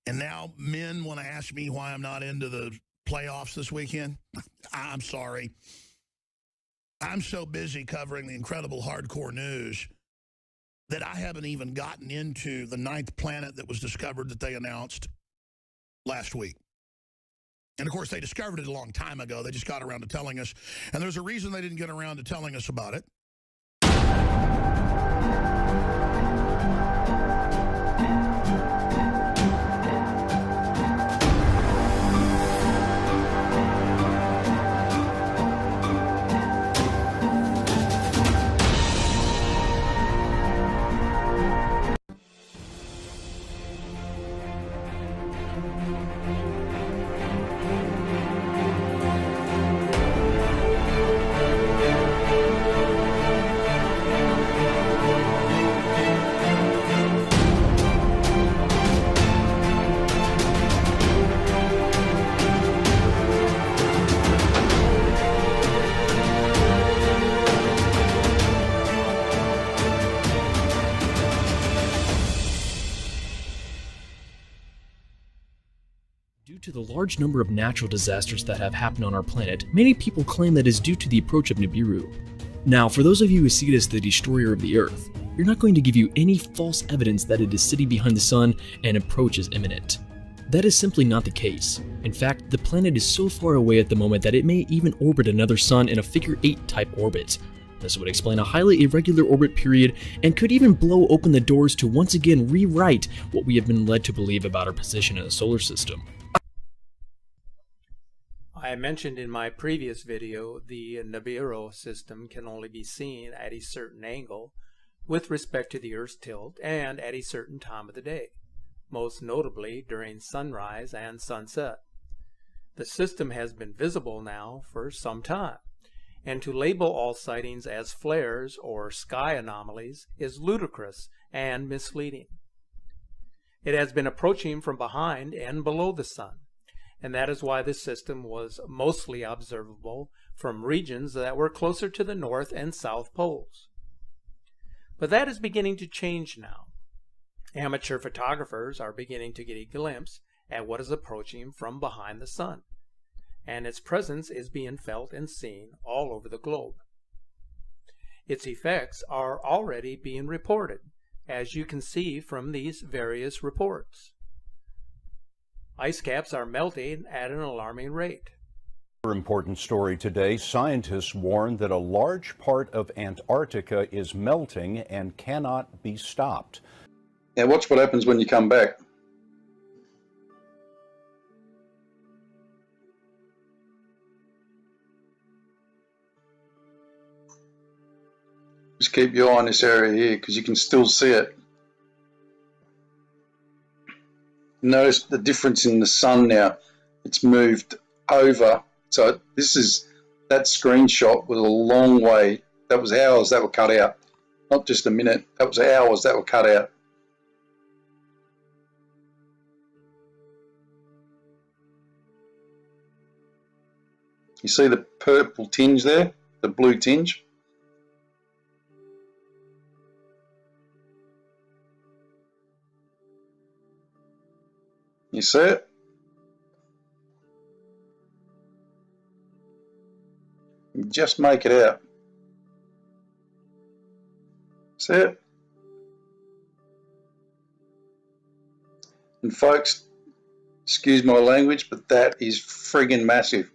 And now men want to ask me why I'm not into the playoffs this weekend. I'm sorry. I'm so busy covering the incredible hardcore news that I haven't even gotten into the 9th planet that was discovered that they announced last week. And, of course, they discovered it a long time ago. They just got around to telling us. And there's a reason they didn't get around to telling us about it. Due to the large number of natural disasters that have happened on our planet, many people claim that is due to the approach of Nibiru. Now, for those of you who see it as the destroyer of the Earth, we're not going to give you any false evidence that it is sitting behind the sun and approach is imminent. That is simply not the case. In fact, the planet is so far away at the moment that it may even orbit another sun in a figure 8 type orbit. This would explain a highly irregular orbit period and could even blow open the doors to once again rewrite what we have been led to believe about our position in the solar system. I mentioned in my previous video the Nibiru system can only be seen at a certain angle with respect to the Earth's tilt and at a certain time of the day, most notably during sunrise and sunset. The system has been visible now for some time, and to label all sightings as flares or sky anomalies is ludicrous and misleading. It has been approaching from behind and below the sun, and that is why this system was mostly observable from regions that were closer to the north and south poles. But that is beginning to change now. Amateur photographers are beginning to get a glimpse at what is approaching from behind the sun, and its presence is being felt and seen all over the globe. Its effects are already being reported, as you can see from these various reports. Ice caps are melting at an alarming rate. Another important story today, scientists warn that a large part of Antarctica is melting and cannot be stopped. Now watch what happens when you come back. Just keep your eye on this area here because you can still see it. Notice the difference in the sun now. It's moved over. So this is, that screenshot was a long way. That was hours that were cut out. Not just a minute. That was hours that were cut out. You see the purple tinge there? The blue tinge? You see it? You just make it out. See it? And folks, excuse my language, but that is friggin' massive.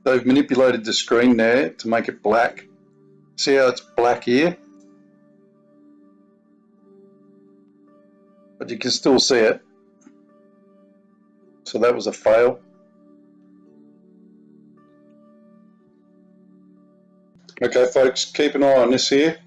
They've manipulated the screen there to make it black. See how it's black here? But you can still see it. So that was a fail. Okay folks, keep an eye on this here.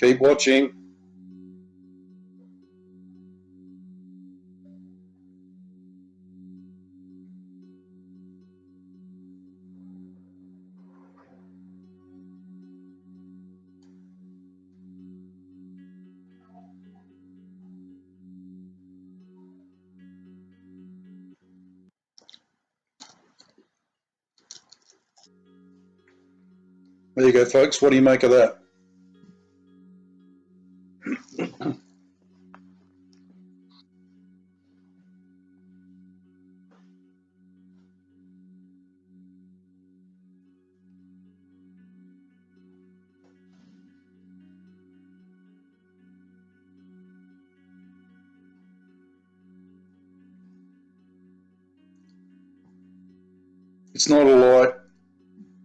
Keep watching. There you go, folks. What do you make of that? It's not a light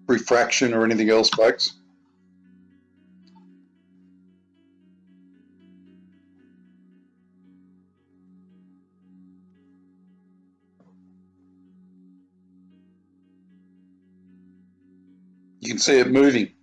refraction or anything else, folks. You can see it moving.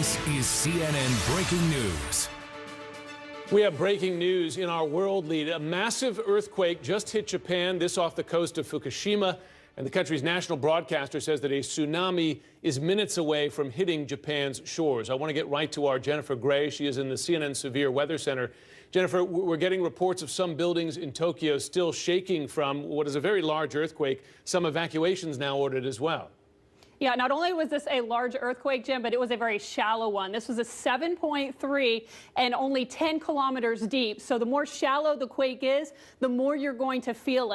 This is CNN Breaking News. We have breaking news in our world lead. A massive earthquake just hit Japan, this off the coast of Fukushima, and the country's national broadcaster says that a tsunami is minutes away from hitting Japan's shores. I want to get right to our Jennifer Gray. She is in the CNN Severe Weather Center. Jennifer, we're getting reports of some buildings in Tokyo still shaking from what is a very large earthquake. Some evacuations now ordered as well. Yeah, not only was this a large earthquake, Jim, but it was a very shallow one. This was a 7.3 and only 10 kilometers deep. So the more shallow the quake is, the more you're going to feel it.